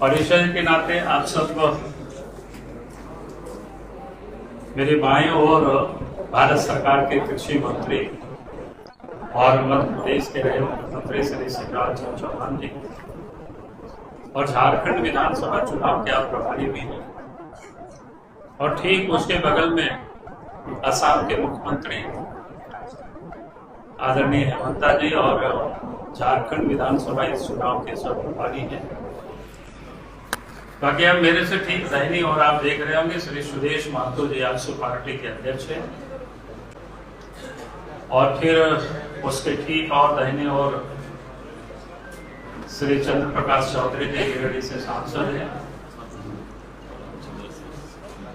परिचय के नाते आप सब मेरे बाएं ओर भारत सरकार के कृषि मंत्री और मध्य प्रदेश के रहे मुख्यमंत्री श्री शिवराज सिंह चौहान जी और झारखंड विधानसभा चुनाव के आप प्रभारी भी हैं, और ठीक उसके बगल में असम के मुख्यमंत्री आदरणीय हेमंत जी और झारखंड विधानसभा इस चुनाव के सब प्रभारी हैं। बाकी अब मेरे से ठीक दाहिनी और आप देख रहे होंगे श्री सुदेश महतो जी आजसू पार्टी के अध्यक्ष हैं, और फिर उसके ठीक और दाहिने और श्री चंद्र प्रकाश चौधरी जी गिरिडीह से सांसद हैं,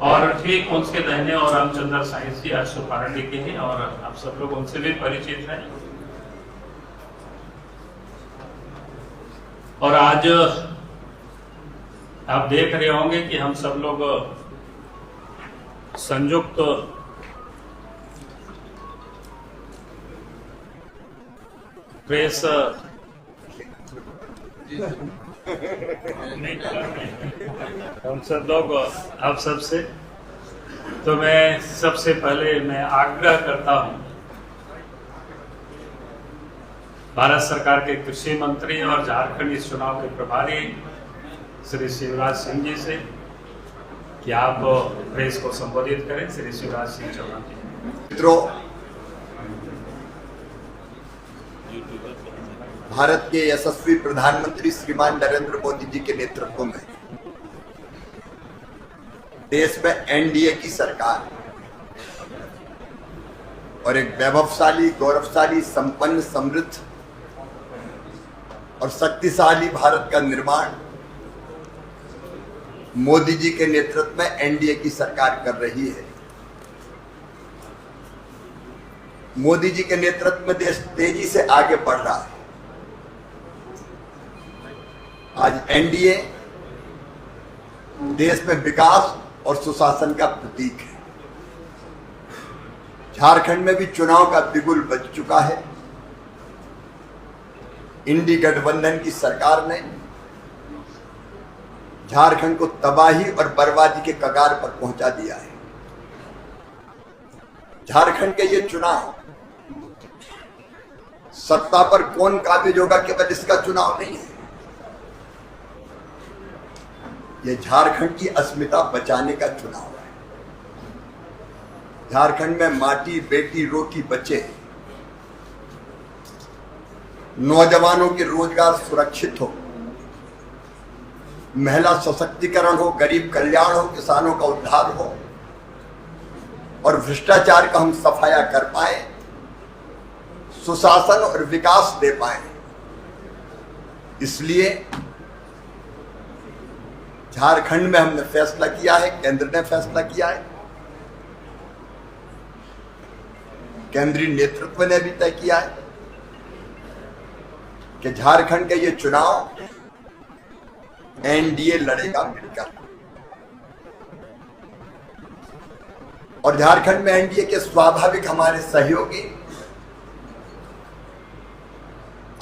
और ठीक उसके दाहिने और रामचंद्र साहिब जी आजसू पार्टी के हैं, और आप सब लोग उनसे भी परिचित हैं। और आज आप देख रहे होंगे कि हम सब लोग संयुक्त प्रेस हम सब लोग आप सबसे, तो मैं सबसे पहले मैं आग्रह करता हूं भारत सरकार के कृषि मंत्री और झारखंड इस चुनाव के प्रभारी श्री शिवराज सिंह जी से कि आप प्रेस को संबोधित करें। श्री शिवराज सिंह चौहान जी। मित्रों, भारत के यशस्वी प्रधानमंत्री श्रीमान नरेंद्र मोदी जी के नेतृत्व में देश में एनडीए की सरकार और एक वैभवशाली, गौरवशाली, संपन्न, समृद्ध और शक्तिशाली भारत का निर्माण मोदी जी के नेतृत्व में एनडीए की सरकार कर रही है। मोदी जी के नेतृत्व में देश तेजी से आगे बढ़ रहा है। आज एनडीए देश में विकास और सुशासन का प्रतीक है। झारखंड में भी चुनाव का बिगुल बज चुका है। इंडी गठबंधन की सरकार ने झारखंड को तबाही और बर्बादी के कगार पर पहुंचा दिया है। झारखंड के ये चुनाव सत्ता पर कौन काबिज होगा केवल इसका चुनाव नहीं है, ये झारखंड की अस्मिता बचाने का चुनाव है। झारखंड में माटी, बेटी, रोटी, बच्चे, नौजवानों के रोजगार सुरक्षित हो, महिला सशक्तिकरण हो, गरीब कल्याण हो, किसानों का उद्धार हो और भ्रष्टाचार का हम सफाया कर पाए, सुशासन और विकास दे पाए। इसलिए झारखंड में हमने फैसला किया है, केंद्र ने फैसला किया है, केंद्रीय नेतृत्व ने भी तय किया है कि झारखंड के ये चुनाव एनडीए लड़ेगा मिलकर। और झारखंड में एनडीए के स्वाभाविक हमारे सहयोगी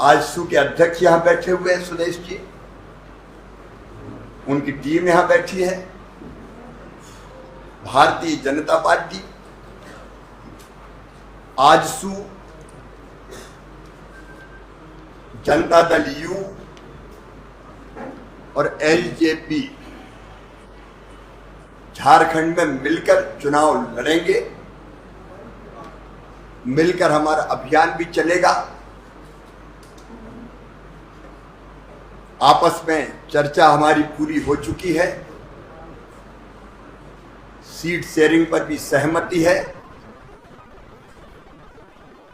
आजसू के अध्यक्ष यहां बैठे हुए हैं, सुदेश जी, उनकी टीम यहां बैठी है। भारतीय जनता पार्टी, आजसू, जनता दल यू और एलजेपी झारखंड में मिलकर चुनाव लड़ेंगे। मिलकर हमारा अभियान भी चलेगा। आपस में चर्चा हमारी पूरी हो चुकी है। सीट शेयरिंग पर भी सहमति है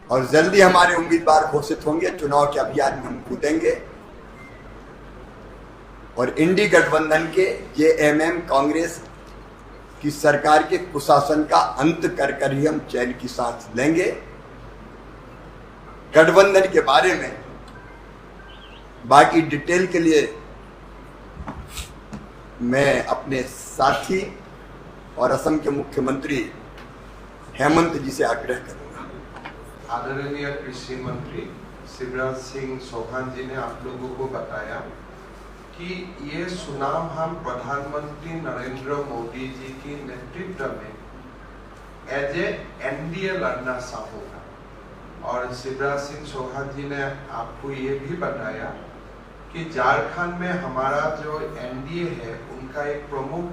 और जल्दी हमारे उम्मीदवार घोषित होंगे। चुनाव के अभियान में हम कूदेंगे और इंडी गठबंधन के जेएमएम कांग्रेस की सरकार के कुशासन का अंत कर ही हम चैन की सांस लेंगे। गठबंधन के बारे में बाकी डिटेल के लिए मैं अपने साथी और असम के मुख्यमंत्री हेमंत जी से आग्रह करूंगा। आदरणीय कृषि मंत्री शिवराज सिंह चौहान जी ने आप लोगों को बताया कि ये चुनाव हम प्रधानमंत्री नरेंद्र मोदी जी की नेतृत्व में एज ए एनडीए लड़ना चाहूंगा। और शिवराज सिंह चौहान जी ने आपको ये भी बताया कि झारखंड में हमारा जो एनडीए है उनका एक प्रमुख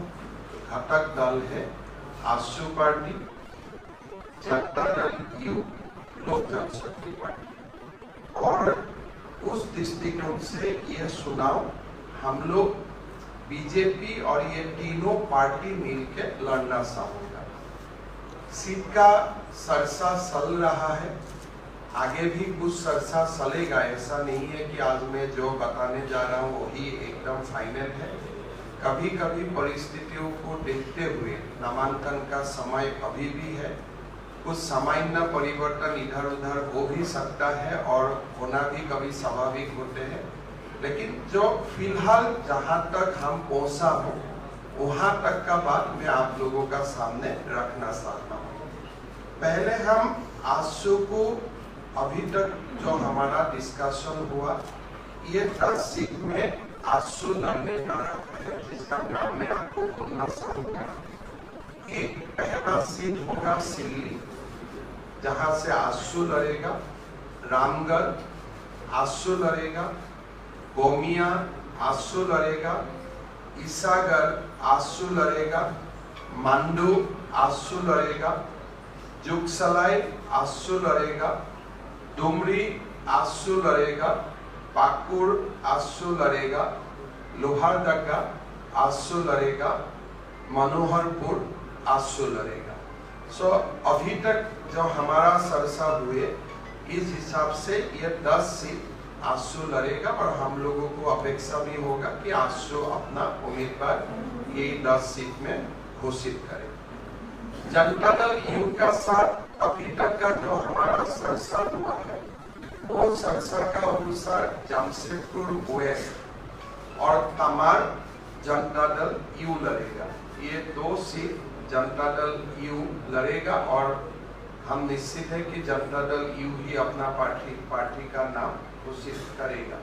घटक दल है आजसू पार्टी, जनता दल यू, लोक जनशक्ति पार्टी। और उस दृष्टिकोण से ये चुनाव हम लोग बीजेपी और ये तीनों पार्टी मिलकर लड़ना चाहूंगा। सीट का सरसा चल रहा है, आगे भी कुछ सरसा चलेगा। ऐसा नहीं है कि आज मैं जो बताने जा रहा हूँ वही एकदम फाइनल है। कभी कभी परिस्थितियों को देखते हुए नामांकन का समय अभी भी है, कुछ सामान्य परिवर्तन इधर उधर हो भी सकता है और होना भी कभी स्वाभाविक होते हैं। लेकिन जो फिलहाल जहां तक हम पहुंचा हूं वहां तक का बात मैं आप लोगों का सामने रखना चाहता हूं। पहले हम आजसू को अभी तक जो हमारा डिस्कशन हुआ, ये 10 सीट में आजसू लड़ने जा रहा है, जिसका नाम मैं आपको बोलना चाहूंगा। एक पहला सीट होगा सिल्ली, जहां से आजसू लड़ेगा, रामगढ़ आजसू लड़ेगा, गोमिया आजसू लड़ेगा, ईसागढ़ आजसू लड़ेगा, मांडू आजसू लड़ेगा, जुगसलाई आजसू लड़ेगा, डुमरी आजसू लड़ेगा, पाकुड़ आजसू लड़ेगा, लोहारदगा आजसू लड़ेगा, मनोहरपुर आजसू लड़ेगा। सो अभी तक जो हमारा सरसा हुए इस हिसाब से ये 10 सीट आजसू लड़ेगा और हम लोगों को अपेक्षा भी होगा कि आजसू अपना उम्मीदवार ये 10 सीट में घोषित करे। जनता दल यू का साथ अभी तक का जो हमारा सरसा हुआ है वो सरसा का अनुसार जमशेदपुर वेस्ट और तमार जनता दल यू लड़ेगा। ये 2 सीट जनता दल यू लड़ेगा और हम निश्चित है कि जनता दल यू ही अपना पार्टी का नाम घोषित करेगा।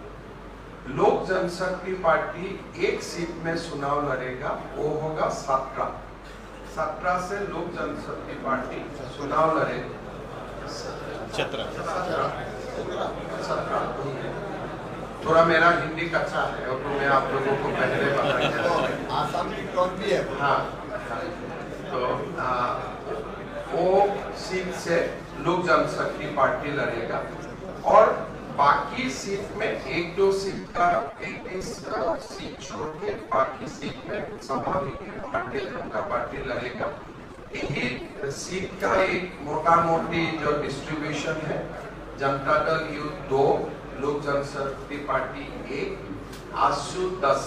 लोक जनशक्ति पार्टी एक सीट में चुनाव लड़ेगा, वो होगा 17 से लोक जनशक्ति पार्टी चुनाव लड़ेगा। 17 थोड़ा मेरा हिंदी कच्चा है और तो मैं आप लोगों को पहले बताया। आसाम की कौन भी है? हाँ, तो वो सीट से लोक जनशक्ति पार्टी लड़ेगा और बाकी सीट में 1-2 सीट का एक सीट छोड़ के बाकी सीट में भारतीय जनता पार्टी लड़ेगा। यही सीट का एक मोटा मोटी जो डिस्ट्रीब्यूशन है, जनता दल यू 2, लोक जनशक्ति पार्टी 1, आजसू 10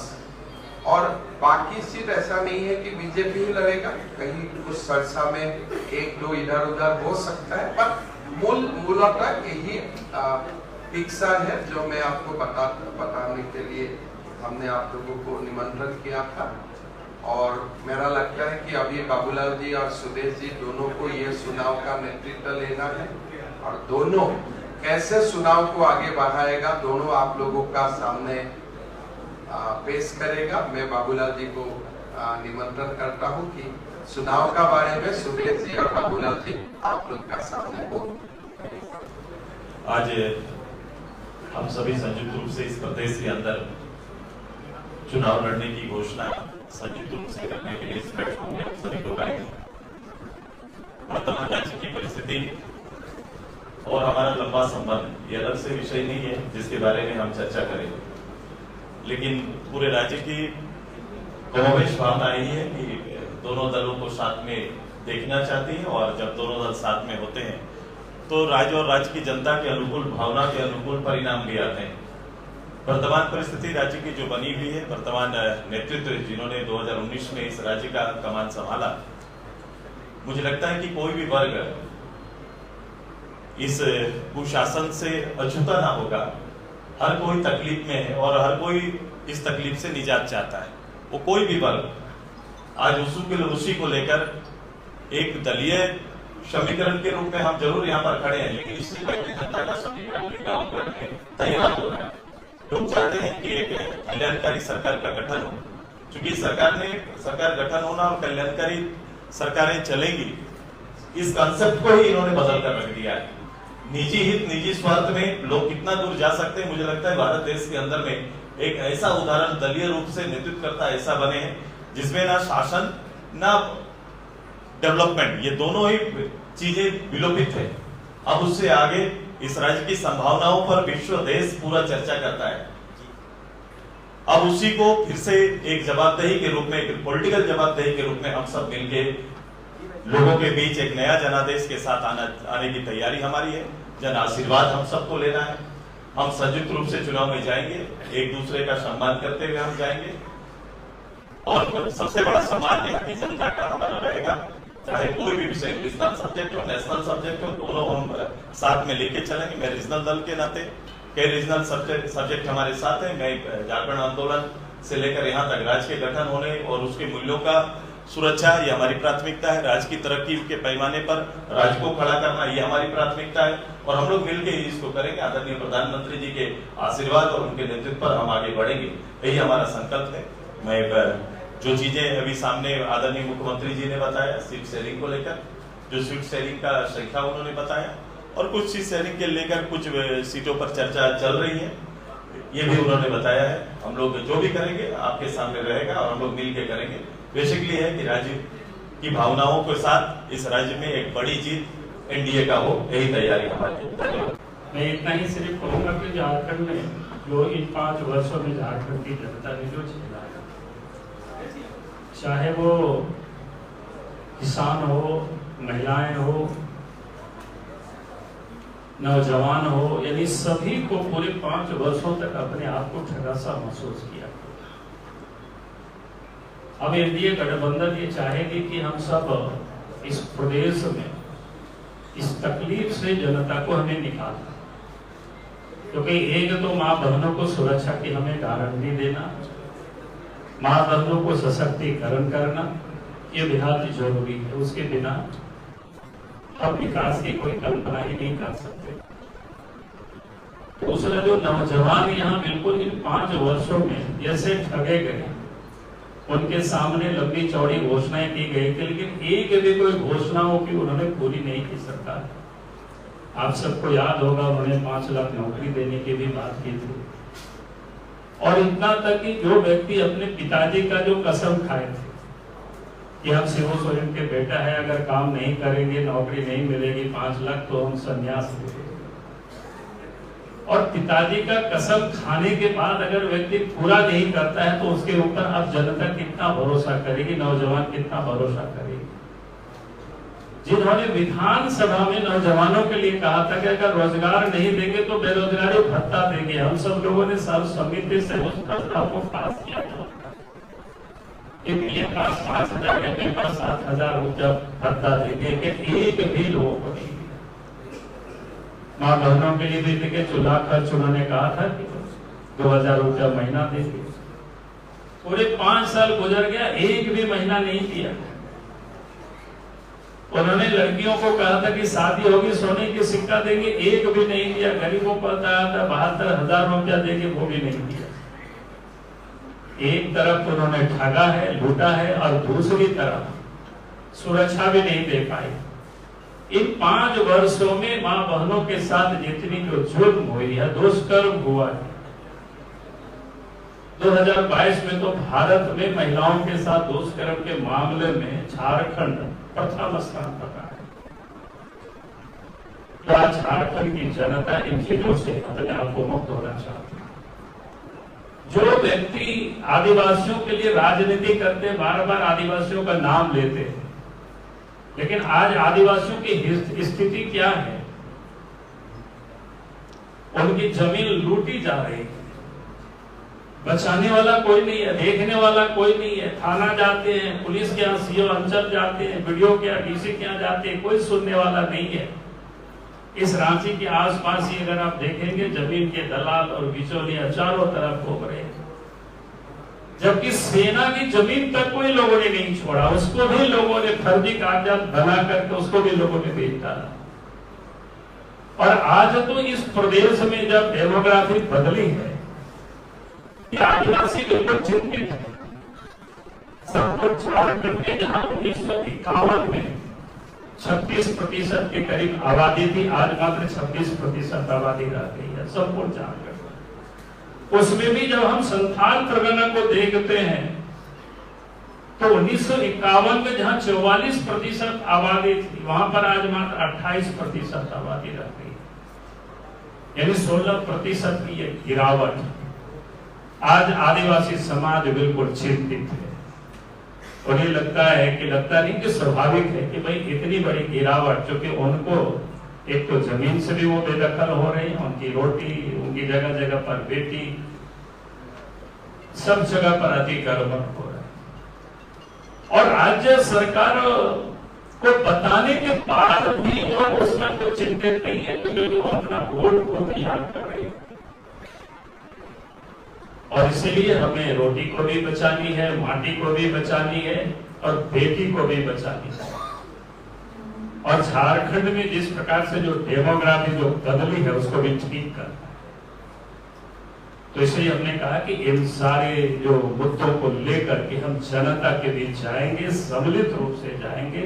और बाकी सीट ऐसा नहीं है कि बीजेपी ही लड़ेगा, कहीं कुछ सरसा में 1-2 इधर उधर हो सकता है, पर मूलतः यही पिक्चर है जो मैं आपको बताने के लिए हमने आप लोगों को निमंत्रण किया था। और मेरा लगता है कि अभी बाबूलाल जी और सुदेश जी दोनों को ये चुनाव का नेतृत्व लेना है और दोनों कैसे चुनाव को आगे बढ़ाएगा दोनों आप लोगों का सामने पेश करेगा। मैं बाबूलाल जी को निमंत्रण करता हूं कि चुनाव का बारे में सुदेश जी और बाबूलाल जी आप लोग का सामने बोल। आज हम सभी संयुक्त रूप से इस प्रदेश के अंदर चुनाव लड़ने की घोषणा संयुक्त रूप से करने के लिए सभी लोग आए। वर्तमान राज्य की परिस्थिति और हमारा लंबा संबंध ये अलग से विषय नहीं है जिसके बारे में हम चर्चा करें, लेकिन पूरे राज्य की कमोवेश भावना यही है कि दोनों दलों को साथ में देखना चाहती है और जब दोनों दल साथ में होते हैं तो राज्य और राज्य की जनता के अनुकूल भावना के अनुकूल परिणाम भी आते हैं। वर्तमान परिस्थिति राज्य की जो बनी हुई है, वर्तमान नेतृत्व जिन्होंने 2019 में इस राज्य का कमान संभाला, मुझे लगता है कि कोई भी वर्ग इस कुशासन से अछूता ना होगा। हर कोई तकलीफ में है और हर कोई इस तकलीफ से निजात चाहता है। वो कोई भी वर्ग आज उसी को लेकर एक दलीय समीकरण के रूप में हम जरूर यहाँ पर खड़े हैं, लेकिन इससे तैयार हो रहा है। लोग चाहते हैं कि एक कल्याण कल्याणकारी सरकार का गठन हो। क्योंकि सरकार गठन होना और कल्याणकारी सरकारें चलेंगी, इस कंसेप्ट को ही इन्होंने बदल कर रख दिया है। निजी हित, निजी स्वार्थ में लोग कितना दूर जा सकते हैं, मुझे लगता है भारत देश के अंदर में एक ऐसा उदाहरण दलीय रूप से नेतृत्व करता ऐसा बने हैं जिसमें ना शासन ना डेवलपमेंट, ये दोनों ही चीजें विलोपित है। अब उससे आगे इस राज्य की संभावनाओं पर विश्व देश पूरा चर्चा करता है। अब उसी को फिर से एक जवाबदेही के रूप में, एक पॉलिटिकल जवाबदेही के रूप में हम सब मिलके लोगों के बीच एक नया जनादेश के साथ आने की तैयारी हमारी है। जन आशीर्वाद हम सबको लेना है। हम संयुक्त रूप से चुनाव में जाएंगे, एक दूसरे का सम्मान करते हुए हम जाएंगे और सबसे बड़ा सम्मान है जनता का हमारा रहेगा। चाहे कोई भी विषय, रीजनल सब्जेक्ट हो, नेशनल सब्जेक्ट हो, दोनों हम साथ में लेके चलेंगे। मैं रीजनल दल के नाते कई रीजनल सब्जेक्ट हमारे साथ है। मैं झारखंड आंदोलन से लेकर यहाँ तक राज्य के गठन होने और उसके मूल्यों का सुरक्षा, ये हमारी प्राथमिकता है। राज्य की तरक्की के पैमाने पर राज्य को खड़ा करना, ये हमारी प्राथमिकता है और हम लोग मिलकर ही इसको करेंगे। आदरणीय प्रधानमंत्री जी के आशीर्वाद और उनके नेतृत्व पर हम आगे बढ़ेंगे, यही हमारा संकल्प है। मैं जो चीजें अभी सामने आदरणीय मुख्यमंत्री जी ने बताया सीट शेयरिंग को लेकर, जो सीट शेयरिंग का श्रृंखला उन्होंने बताया और कुछ सीट शेयरिंग के लेकर कुछ सीटों पर चर्चा चल रही है, ये भी उन्होंने बताया है। हम लोग जो भी करेंगे आपके सामने रहेगा और हम लोग मिलकर करेंगे। बेसिकली है कि राज्य की भावनाओं के साथ इस राज्य में एक बड़ी जीत एनडीए का हो, यही तैयारी हमारी। मैं इतना ही सिर्फ कहूंगा कि झारखंड में जो इन 5 वर्षों में झारखंड की जनता ने जो झेला है, चाहे वो किसान हो, महिलाएं हो, नौजवान हो, यानी सभी को पूरे 5 वर्षों तक अपने आप को ठगा सा महसूस किया। अब एनडीए गठबंधन ये चाहेगी कि हम सब इस प्रदेश में इस तकलीफ से जनता को हमें निकालना, क्योंकि एक तो माँ बहनों को सुरक्षा की हमें गारंटी देना, माँ बहनों को सशक्तिकरण करना, ये बेहद जरूरी है। उसके बिना हम विकास की कोई कल्पना ही नहीं कर सकते। दूसरा, जो नौजवान यहाँ बिल्कुल इन 5 वर्षों में जैसे ठगे गए, उनके सामने लंबी चौड़ी घोषणाएं की गई थी, लेकिन एक भी कोई घोषणाओं की उन्होंने पूरी नहीं की सरकार। आप सबको याद होगा उन्होंने 5 लाख नौकरी देने की भी बात की थी और इतना तक कि जो व्यक्ति अपने पिताजी का जो कसम खाए थे कि हम शिबू सोरेन के बेटा है, अगर काम नहीं करेंगे, नौकरी नहीं मिलेगी, 5 लाख तो हम संन्यास देंगे। और पिताजी का कसम खाने के बाद अगर व्यक्ति पूरा नहीं करता है तो उसके ऊपर अब जनता कितना भरोसा करेगी, नौजवान कितना भरोसा करेगी। जिन्होंने विधानसभा में नौजवानों के लिए कहा था कि अगर रोजगार नहीं देंगे तो बेरोजगारी भत्ता देंगे, हम सब लोगों ने सर्वसम्मति से उस प्रस्ताव को पास किया था। 7,000 रुपया भत्ता देंगे, एक भी लोगों को नहीं। माँ बहनों के लिए भी देखे, चूल्हा खर्च उन्होंने कहा था कि 2,000 रुपया महीना देंगे। पूरे 5 साल गुजर गया, एक भी महीना नहीं दिया। उन्होंने लड़कियों को कहा था कि शादी होगी सोने की सिक्का देंगे, एक भी नहीं दिया। गरीबों को बताया था 72,000 रुपया देंगे, वो भी नहीं दिया। एक तरफ उन्होंने ठगा है, लूटा है और दूसरी तरफ सुरक्षा भी नहीं दे पाई। इन 5 वर्षों में मां बहनों के साथ जितनी जो जुर्म हुई है, दुष्कर्म हुआ है, 2022 में तो भारत में महिलाओं के साथ दुष्कर्म के मामले में झारखंड प्रथम स्थान पर रहा है। तो आज झारखंड की जनता इन चीजों से अपने आप को मुक्त होना चाहती है। जो व्यक्ति आदिवासियों के लिए राजनीति करते, बार बार आदिवासियों का नाम लेते, लेकिन आज आदिवासियों की स्थिति क्या है? उनकी जमीन लूटी जा रही है, बचाने वाला कोई नहीं है, देखने वाला कोई नहीं है। थाना जाते हैं, पुलिस के यहाँ सीओ अंचल जाते हैं, वीडियो के यहाँ डीसी के यहाँ जाते हैं, कोई सुनने वाला नहीं है। इस रांची के आसपास ही अगर आप देखेंगे, जमीन के दलाल और बिचौलिया चारों तरफ घूम रहे हैं, जबकि सेना की जमीन तक कोई लोगों ने नहीं छोड़ा, उसको भी लोगों ने फर्जी कागजात बना करके उसको भी लोगों ने बेच डाला। और आज तो इस प्रदेश में जब डेमोग्राफी बदली है, ये आदिवासी बिल्कुल चिंतित है। सबको झारखंड में जहां 1951 में 36% के करीब आबादी थी, आज मात्र 26% आबादी रह गई है, संपूर्ण झारखंड। उसमें भी जब हम संथाल परगना को देखते हैं तो 1951 में जहां 44% आबादी थी, वहां पर आज मात्र 28% आबादी रह गई, यानी 16% की ये गिरावट। आज आदिवासी समाज बिल्कुल चिंतित है। उन्हें लगता नहीं कि स्वाभाविक है कि भाई इतनी बड़ी गिरावट, जो कि उनको एक तो जमीन से भी वो बेदखल हो रही है, उनकी रोटी, उनकी जगह जगह पर बेटी, सब जगह पर अतिक्रमण हो रहा है। और राज्य सरकार को बताने के बाद भी वो उसमें कुछ चिंतित नहीं है, क्योंकि वो अपना वोट को तैयार कर रही है। और इसीलिए हमें रोटी को भी बचानी है, माटी को भी बचानी है और बेटी को भी बचानी है। और झारखंड में जिस प्रकार से जो डेमोग्राफी जो बदली है उसको भी ठीक करना है। तो इसलिए हमने कहा कि इन सारे जो मुद्दों को लेकर के हम जनता के बीच जाएंगे, सम्मिलित रूप से जाएंगे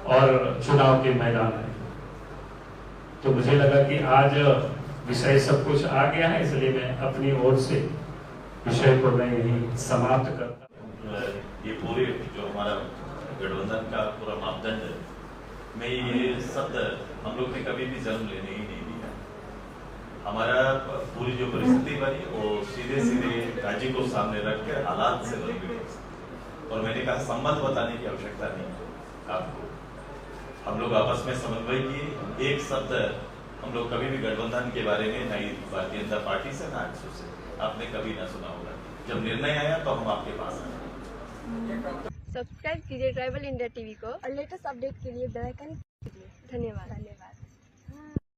और चुनाव के मैदान में। तो मुझे लगा कि आज विषय सब कुछ आ गया है, इसलिए मैं अपनी ओर से विषय को मैं यही समाप्त करता हूं। ये पूरे जो हमारा गठबंधन का पूरा मापदंड है, मैं ये शब्द हम लोग ने कभी भी जन्म लेने ही नहीं दिया। हमारा पूरी जो परिस्थिति बनी वो सीधे राज्य को सामने रख के हालात से बनी हुई। और मैंने कहा संबंध बताने की आवश्यकता नहीं आपको, हम लोग आपस में समन्वय किए। एक शब्द हम लोग कभी भी गठबंधन के बारे में, ना ही भारतीय जनता पार्टी से ना आक्सू से, आपने कभी ना सुना होगा। जब निर्णय आया तो हम आपके पास आए। सब्सक्राइब कीजिए ट्राइबल इंडिया टीवी को और लेटेस्ट अपडेट के लिए बेल आइकन क्लिक कीजिए। धन्यवाद।